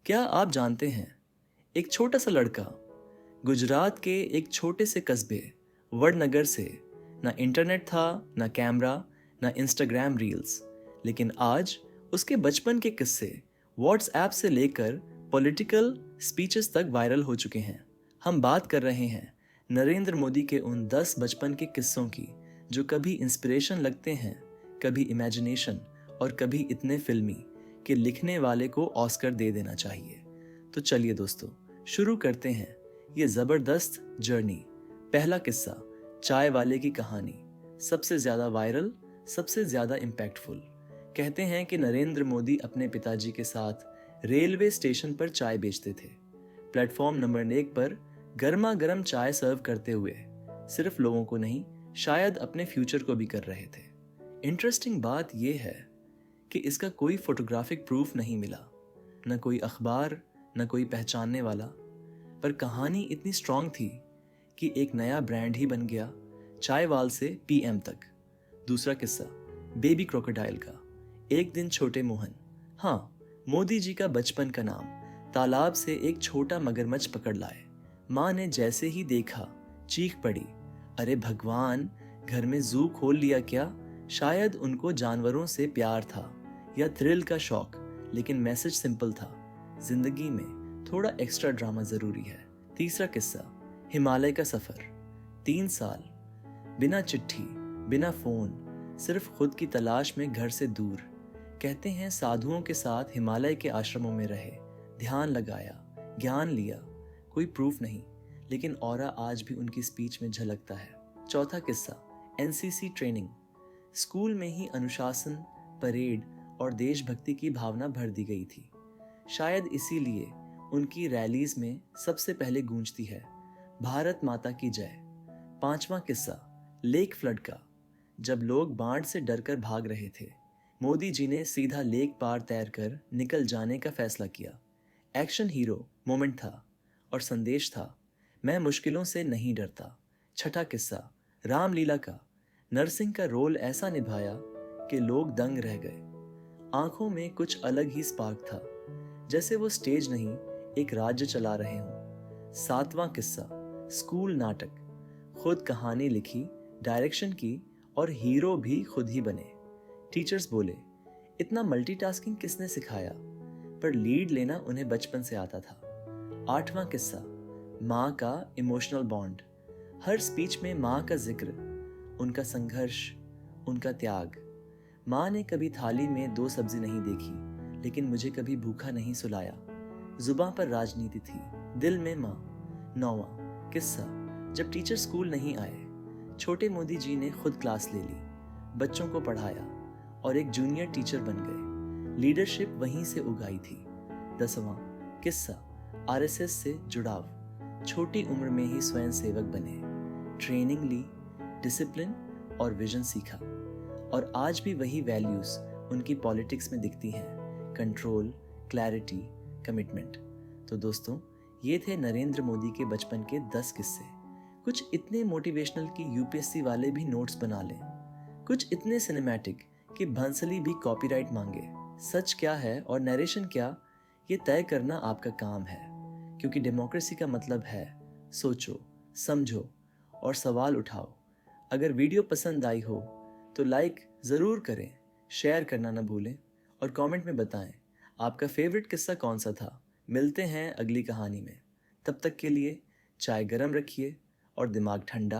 क्या आप जानते हैं, एक छोटा सा लड़का गुजरात के एक छोटे से कस्बे वडनगर से, ना इंटरनेट था, ना कैमरा, ना इंस्टाग्राम रील्स, लेकिन आज उसके बचपन के किस्से व्हाट्सएप से लेकर पॉलिटिकल स्पीचेस तक वायरल हो चुके हैं। हम बात कर रहे हैं नरेंद्र मोदी के उन 10 बचपन के किस्सों की जो कभी इंस्पिरेशन लगते हैं, कभी इमेजिनेशन और कभी इतने फिल्मी कि लिखने वाले को ऑस्कर दे देना चाहिए। तो चलिए दोस्तों, शुरू करते हैं ये जबरदस्त जर्नी। पहला किस्सा, चाय वाले की कहानी। सबसे ज्यादा वायरल, सबसे ज्यादा इम्पैक्टफुल। कहते हैं कि नरेंद्र मोदी अपने पिताजी के साथ रेलवे स्टेशन पर चाय बेचते थे। प्लेटफॉर्म नंबर 1 पर गर्मा गर्म चाय सर्व करते हुए सिर्फ लोगों को नहीं, शायद अपने फ्यूचर को भी कर रहे थे। इंटरेस्टिंग बात यह है कि इसका कोई फोटोग्राफिक प्रूफ नहीं मिला, न कोई अखबार, न कोई पहचानने वाला, पर कहानी इतनी स्ट्रांग थी कि एक नया ब्रांड ही बन गया, चायवाल से पीएम तक। दूसरा किस्सा, बेबी क्रोकोडाइल का। एक दिन छोटे मोहन, हाँ, मोदी जी का बचपन का नाम, तालाब से एक छोटा मगरमच्छ पकड़ लाए। माँ ने जैसे ही देखा चीख पड़ी, अरे भगवान, घर में जू खोल लिया क्या? शायद उनको जानवरों से प्यार था या थ्रिल का शौक, लेकिन मैसेज सिंपल था, जिंदगी में थोड़ा एक्स्ट्रा ड्रामा जरूरी है। तीसरा किस्सा, हिमालय का सफर। 3 साल बिना चिट्ठी, बिना फोन, सिर्फ खुद की तलाश में घर से दूर। कहते हैं साधुओं के साथ हिमालय के आश्रमों में रहे, ध्यान लगाया, ज्ञान लिया। कोई प्रूफ नहीं, लेकिन ऑरा आज भी उनकी स्पीच में झलकता है। चौथा किस्सा, एनसीसी ट्रेनिंग। स्कूल में ही अनुशासन, परेड और देशभक्ति की भावना भर दी गई थी। शायद इसीलिए उनकी रैलीज में सबसे पहले गूंजती है, भारत माता की जय। पांचवा किस्सा, लेक फ्लड का। जब लोग बाढ़ से डरकर भाग रहे थे, मोदी जी ने सीधा लेक पार तैरकर निकल जाने का फैसला किया। एक्शन हीरो मोमेंट था और संदेश था, मैं मुश्किलों से नहीं डरता। छठा किस्सा, रामलीला का। नरसिंह का रोल ऐसा निभाया कि लोग दंग रह गए। आंखों में कुछ अलग ही स्पार्क था, जैसे वो स्टेज नहीं, एक राज्य चला रहे हों। सातवां किस्सा, स्कूल नाटक। खुद कहानी लिखी, डायरेक्शन की और हीरो भी खुद ही बने। टीचर्स बोले, इतना मल्टीटास्किंग किसने सिखाया? पर लीड लेना उन्हें बचपन से आता था। आठवां किस्सा, माँ का इमोशनल बॉन्ड। हर स्पीच में माँ का जिक्र, उनका संघर्ष, उनका त्याग। माँ ने कभी थाली में 2 सब्जी नहीं देखी, लेकिन मुझे कभी भूखा नहीं सुलाया। जुबां पर राजनीति थी, दिल में माँ। 9वां किस्सा, जब टीचर स्कूल नहीं आए, छोटे मोदी जी ने खुद क्लास ले ली, बच्चों को पढ़ाया और एक जूनियर टीचर बन गए। लीडरशिप वहीं से उगाई थी। 10वां किस्सा, आरएसएस से जुड़ाव। छोटी उम्र में ही स्वयं सेवक बने, ट्रेनिंग ली, डिसिप्लिन और विजन सीखा, और आज भी वही वैल्यूज उनकी पॉलिटिक्स में दिखती हैं, कंट्रोल, क्लैरिटी, कमिटमेंट। तो दोस्तों, ये थे नरेंद्र मोदी के बचपन के 10 किस्से। कुछ इतने मोटिवेशनल कि यूपीएससी वाले भी नोट्स बना लें, कुछ इतने सिनेमैटिक कि भंसली भी कॉपीराइट मांगे। सच क्या है और नरेशन क्या, ये तय करना आपका काम है, क्योंकि डेमोक्रेसी का मतलब है सोचो, समझो और सवाल उठाओ। अगर वीडियो पसंद आई हो तो लाइक ज़रूर करें, शेयर करना ना भूलें और कमेंट में बताएं आपका फेवरेट किस्सा कौन सा था। मिलते हैं अगली कहानी में, तब तक के लिए चाय गरम रखिए और दिमाग ठंडा।